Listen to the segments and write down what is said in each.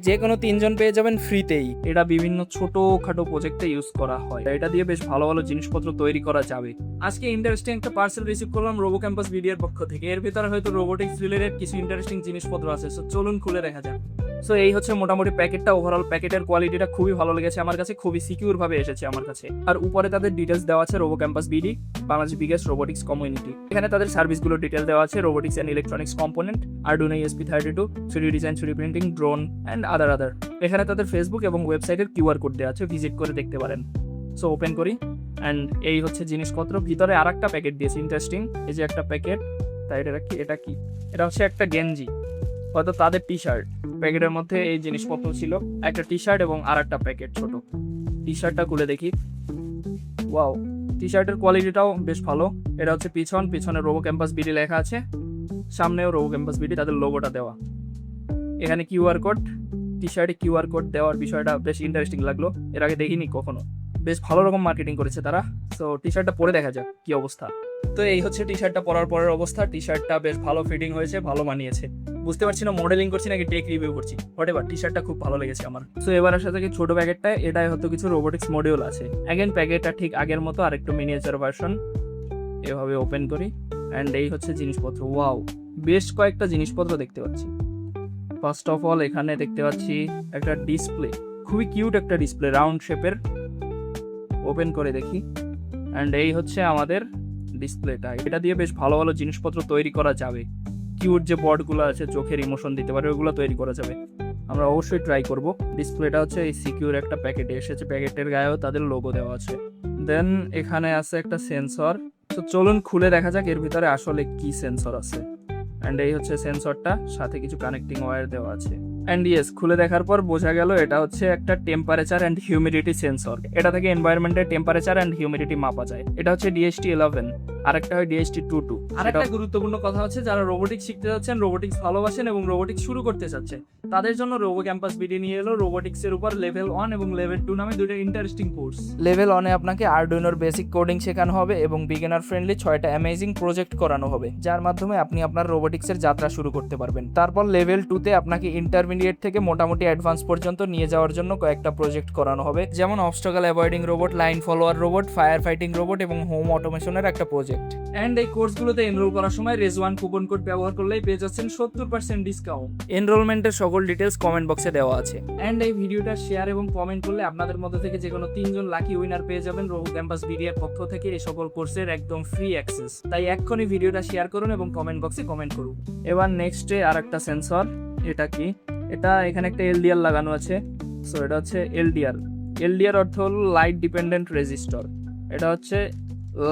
যে কোনো 3জন পেয়ে যাবেন ফ্রিতেই। এটা বিভিন্ন ছোটখাটো প্রজেক্টে ইউজ করা হয়, এটা দিয়ে বেশ ভালো ভালো জিনিসপত্র তৈরি করা যাবে। আজকে ইন্টারেস্টিং একটা পার্সেল রিসিভ করলাম রোবো ক্যাম্পাস ভিডিওর পক্ষ থেকে। এর ভিতরে হয়তো রোবোটিক্স রিলেটেড কিছু ইন্টারেস্টিং জিনিসপত্র আছে, সো চলুন খুলে দেখা যাক। সো এই হচ্ছে মোটামুটি প্যাকেটটা। ওভারঅল প্যাকেটের কোয়ালিটিটা খুবই ভালো লেগেছে আমার কাছে, খুবই সিকিউর ভাবে এসেছে আমার কাছে। আর উপরে তাদের ডিটেলস দেওয়া আছে robo campus BD, Bangladesh biggest robotics community. এখানে তাদের সার্ভিসগুলো ডিটেল দেওয়া আছে, robotics and electronics component, Arduino ESP32, 3D design, 3D printing, drone and other. এখানে তাদের ফেসবুক এবং ওয়েবসাইটের কিউআর কোড দেওয়া আছে, ভিজিট করে দেখতে পারেন। সো ওপেন করি অ্যান্ড এই হচ্ছে জিনিসপত্র। ভিতরে আর একটা প্যাকেট দিয়েছে ইন্টারেস্টিং, এই যে একটা প্যাকেট। তাই এটা কি এটা হচ্ছে একটা গেঞ্জি, হয়তো তাদের টি শার্ট। প্যাকেটের মধ্যে এই জিনিসপত্র ছিল, একটা টি শার্ট এবং আর একটা প্যাকেট ছোট। টি শার্টটা খুলে দেখি। ওয়াও, টি শার্টের কোয়ালিটিটাও বেশ ভালো। এটা হচ্ছে পিছনে রোবো ক্যাম্পাস বিডি লেখা আছে, সামনেও রোবো ক্যাম্পাস বিডি, তাদের লোগোটা দেওয়া। এখানে কিউআর কোড, টি শার্টে কিউআর কোড দেওয়ার বিষয়টা বেশ ইন্টারেস্টিং লাগলো, এর আগে দেখিনি কখনো। বেশ ভালো রকম মার্কেটিং করেছে তারা। সো টি শার্টটা পরে দেখা যাক কি অবস্থা। তো এই হচ্ছে টি শার্টটা পরার পরের অবস্থা। টি শার্টটা বেশ ভালো ফিটিং হয়েছে, ভালো মানিয়েছে। বুঝতে পারছি না মডেলিং করছি নাকি টেক রিভিউ করছি, হোয়াটএভার, টি শার্টটা খুব ভালো লেগেছে আমার। সো এবার আসা থেকে ছোট প্যাকেটটা, এটাই হয়তো কিছু রোবোটিক্স মডিউল আছে। অ্যাগেন প্যাকেটটা ঠিক আগের মতো, আর একটু মিনিয়েচার ভার্সন। এভাবে ওপেন করি অ্যান্ড এই হচ্ছে জিনিসপত্র। ওয়াও, বেশ কয়েকটা জিনিসপত্র দেখতে পাচ্ছি। ফার্স্ট অফ অল এখানে দেখতে পাচ্ছি একটা ডিসপ্লে, খুবই কিউট একটা ডিসপ্লে, রাউন্ড শেপের। ওপেন করে দেখি অ্যান্ড এই হচ্ছে আমাদের ডিসপ্লেটা। এটা দিয়ে বেশ ভালো ভালো জিনিসপত্র তৈরি করা যাবে। কিউট যে বর্ডগুলো আছে, চোখের ইমোশন দিতে পারে, ওগুলো তৈরি করা যাবে। আমরা অবশ্যই ট্রাই করব। ডিসপ্লেটা হচ্ছে এই সিকিউর একটা প্যাকেটে এসেছে, প্যাকেটের গায়েও তাদের লোগো দেওয়া আছে। দেন এখানে আছে একটা সেন্সর। তো চলুন খুলে দেখা যাক এর ভিতরে আসলে কি সেন্সর আছে। অ্যান্ড এই হচ্ছে সেন্সরটা, সাথে কিছু কানেক্টিং ওয়্যার দেওয়া আছে। অ্যান্ড ইয়েস, খুলে দেখার পর বোঝা গেল এটা হচ্ছে একটা টেম্পারেচার অ্যান্ড হিউমিডিটি সেন্সর। এটা থেকে এনভায়রনমেন্টের টেম্পারেচার অ্যান্ড হিউমিডিটি মাপা যায়। এটা হচ্ছে DHT11, আরেকটা হয় DHT22। আরেকটা গুরুত্বপূর্ণ কথা হচ্ছে, যারা রোবোটিক্স শিখতে যাচ্ছেন, রোবোটিক্স ভালোবাসেন এবং রোবোটিক্স শুরু করতে চাচ্ছেন, তাদের জন্য রোবো ক্যাম্পাস বিডি নিয়ে এলো রোবোটিক্সের উপর লেভেল 1 এবং লেভেল 2 নামে দুটো ইন্টারেস্টিং কোর্স। লেভেল 1 এ আপনাকে আরডুইনোর বেসিক কোডিং শেখানো হবে এবং বিগিনার ফ্রেন্ডলি 6টা অ্যামেজিং প্রজেক্ট করানো হবে, যার মাধ্যমে আপনি আপনার রোবোটিক্সের যাত্রা শুরু করতে পারবেন। তারপর লেভেল 2 তে আপনাকে ইন্টারমিডিয়েট থেকে মোটামুটি অ্যাডভান্স পর্যন্ত নিয়ে যাওয়ার জন্য কয়েকটা প্রজেক্ট করানো হবে, যেমন obstacle avoiding robot, line follower robot, fire fighting robot এবং হোম অটোমেশনের একটা প্রজেক্ট। এন্ড এই কোর্সগুলোতে এনরোল করার সময় রেজওয়ান কুপন কোড ব্যবহার করলেই পেয়ে যাচ্ছেন 70% ডিসকাউন্ট। এনরোলমেন্টের সকল ডিটেলস কমেন্ট বক্সে দেওয়া আছে। এন্ড এই ভিডিওটা শেয়ার এবং কমেন্ট করলে আপনাদের মধ্যে থেকে যে কোনো 3জন লাকি উইনার পেয়ে যাবেন রোবো ক্যাম্পাস বিডির পক্ষ থেকে এই সকল কোর্সের একদম ফ্রি অ্যাক্সেস। তাই এক্ষুনি ভিডিওটা শেয়ার করুন এবং কমেন্ট বক্সে কমেন্ট করুন। এবার নেক্সটে আর একটা সেন্সর। এটা কি? এটা এখানে একটা এলডিআর লাগানো আছে। সো এটা হচ্ছে এলডিআর অর্থ হলো লাইট ডিপেন্ডেন্ট রেজিস্টর। এটা হচ্ছে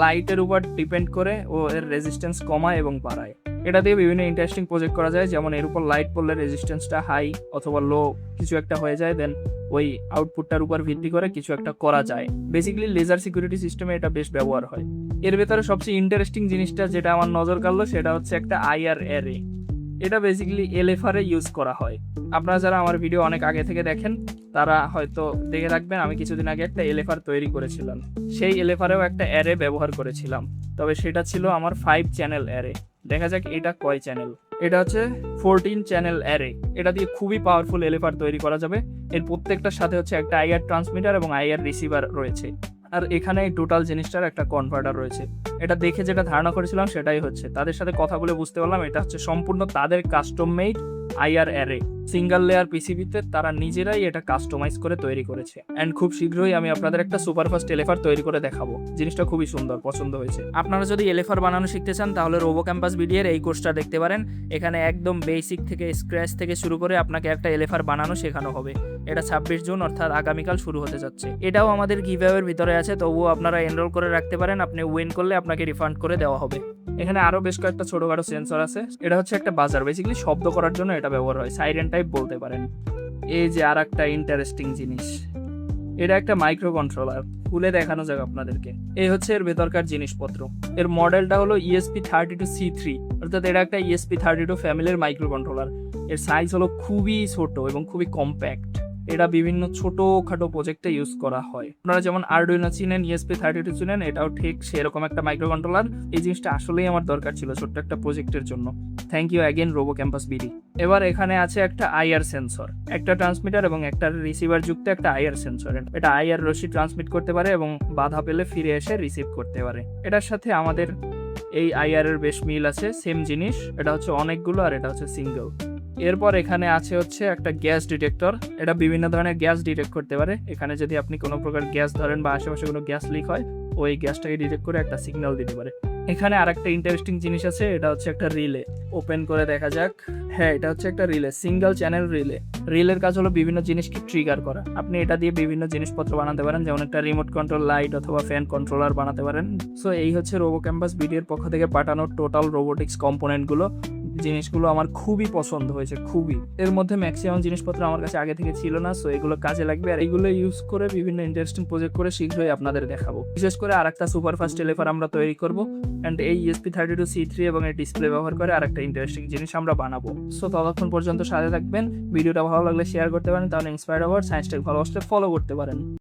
লাইটের উপর ডিপেন্ড করে ও এর রেজিস্ট্যান্স কমায় এবং বাড়ায়। এটা দিয়ে বিভিন্ন ইন্টারেস্টিং প্রজেক্ট করা যায়, যেমন এর উপর লাইট পড়লে রেজিস্ট্যান্সটা হাই অথবা লো কিছু একটা হয়ে যায়, দেন ওই আউটপুটটার উপর ভিত্তি করে কিছু একটা করা যায়। বেসিক্যালি লেজার সিকিউরিটি সিস্টেমে এটা বেশ ব্যবহার হয়। এর ভেতরে সবচেয়ে ইন্টারেস্টিং জিনিসটা যেটা আমার নজর কাড়লো সেটা হচ্ছে একটা আইআর অ্যারে। এটা বেসিক্যালি এলএফআর এ ইউজ করা হয়। আপনারা যারা আমার ভিডিও অনেক আগে থেকে দেখেন তারা হয়তো দেখে রাখবেন, আমি কিছুদিন আগে একটা এলএফআর তৈরি করেছিলাম। সেই এলএফআরেও একটা অ্যারে ব্যবহার করেছিলাম, তবে সেটা ছিল আমার 5 চ্যানেল অ্যারে। দেখা যাক এটা কয় চ্যানেল। এটা হচ্ছে 14 চ্যানেল অ্যারে। এটা দিয়ে খুবই পাওয়ারফুল এলএফআর তৈরি করা যাবে। এর প্রত্যেকটার সাথে হচ্ছে একটা আইআর ট্রান্সমিটার এবং আইআর রিসিভার রয়েছে, আর এখানে এই টোটাল জিনিসটার একটা কনভার্টার রয়েছে। এটা দেখে যেটা ধারণা করেছিলাম সেটাই হচ্ছে। তাদের সাথে কথা বলে বুঝতে পারলাম এটা হচ্ছে সম্পূর্ণ তাদের custom made IR array. Single layer পিসিবিতে তারা নিজেরাই এটা কাস্টমাইজ করে তৈরি করেছে। অ্যান্ড খুব শীঘ্রই আমি আপনাদের একটা সুপারফাস্ট এলএফআর তৈরি করে দেখাবো। জিনিসটা খুবই সুন্দর, পছন্দ হয়েছে। আপনারা যদি এলএফআর বানানো শিখতে চান তাহলে রোবো ক্যাম্পাস বিডিএর এই কোর্সটা দেখতে পারেন। এখানে একদম বেসিক থেকে স্ক্র্যাচ থেকে শুরু করে আপনাকে একটা এলএফআর বানানো শেখানো হবে। এটা 26 জুন অর্থাৎ আগামীকাল শুরু হতে যাচ্ছে। এটাও আমাদের গিভঅ্যাওয়ের ভিতরে আছে, তবুও আপনারা এনরোল করে রাখতে পারেন। আপনি উইন করলে আপনাকে রিফান্ড করে দেওয়া হবে। এখানে আরো বেশ কয়েকটা ছোটখাটো সেন্সর আছে। এটা হচ্ছে একটা বাজার, বেসিক্যালি শব্দ করার জন্য এটা ব্যবহার হয়, সাইরেন টাইপ বলতে পারেন। এই যে আর একটা ইন্টারেস্টিং জিনিস, এটা একটা মাইক্রো কন্ট্রোলার। খুলে দেখানো যাক আপনাদেরকে। এই হচ্ছে এর ভেতরকার জিনিসপত্র। এর মডেলটা হলো ESP32C3, অর্থাৎ এটা একটা ESP32 ফ্যামিলির মাইক্রো কন্ট্রোলার। এর সাইজ হলো খুবই ছোট এবং খুবই কম্প্যাক্ট। এটা বিভিন্ন ছোটখাটো প্রজেক্টে ইউজ করা হয়। আপনারা যেমন আরডুইনো চিনেন, ESP32 চিনেন, এটাও ঠিক সেরকম একটা মাইক্রো কন্ট্রোলার। এই জিনিসটা আসলেই আমার দরকার ছিল ছোট্ট একটা প্রজেক্টের জন্য। Thank you again robo campus BD. এবার এখানে আছে একটা আইআর সেন্সর, একটা ট্রান্সমিটার এবং একটা রিসিভার যুক্ত একটা আইআর সেন্সর। এটা আইআর রশ্মি ট্রান্সমিট করতে পারে এবং বাধা পেলে ফিরে এসে রিসিভ করতে পারে। এটার সাথে আমাদের এই আইআর এর বেশ মিল আছে, সেম জিনিস। এটা হচ্ছে অনেকগুলো আর এটা হচ্ছে সিঙ্গেল। এরপর এখানে আছে হচ্ছে একটা গ্যাস ডিটেক্টর। এটা বিভিন্ন ধরনের গ্যাস ডিটেক্ট করতে পারে। এখানে যদি আপনি কোনো প্রকার গ্যাস ধরেন বা আশেপাশে কোনো গ্যাস লিক হয়, ওই গ্যাসটাকে ডিটেক্ট করে একটা সিগন্যাল দিতে পারে। এখানে আরেকটা ইন্টারেস্টিং জিনিস আছে, এটা হচ্ছে একটা রিলে। ওপেন করে দেখা যাক। হ্যাঁ, এটা হচ্ছে একটা রিলে, সিঙ্গেল চ্যানেল রিলে। রিলের কাজ হলো বিভিন্ন জিনিসকে ট্রিগার করা। আপনি এটা দিয়ে বিভিন্ন জিনিসপত্র বানাতে পারেন, যেমন একটা রিমোট কন্ট্রোল লাইট অথবা ফ্যান কন্ট্রোলার বানাতে পারেন। সো এই হচ্ছে রোবো ক্যাম্পাস বিডির পক্ষ থেকে পাঠানো টোটাল রোবোটিক্স কম্পোনেন্টগুলো। জিনিসগুলো আমার খুবই পছন্দ হয়েছে, খুবই। এর মধ্যে ম্যাক্সিমাম জিনিসপত্র আমার কাছে আগে থেকে ছিল না, সো এগুলো কাজে লাগবে। আর এগুলো ইউজ করে বিভিন্ন ইন্টারেস্টিং প্রজেক্ট করে শীঘ্রই আপনাদের দেখাবো। বিশেষ করে আরেকটা সুপারফাস্ট টেলিফার আমরা তৈরি করব, অ্যান্ড এই ESP32C3 এবং এর ডিসপ্লে ব্যবহার করে আরেকটা ইন্টারেস্টিং জিনিস আমরা বানাবো। সো ততক্ষণ পর্যন্ত সাথে থাকবেন। ভিডিওটা ভালো লাগলে শেয়ার করতে পারেন, তাহলে ইন্সপায়ার্ড হওয়ার সায়েন্স টেক ভালোবাসলে ফলো করতে পারেন।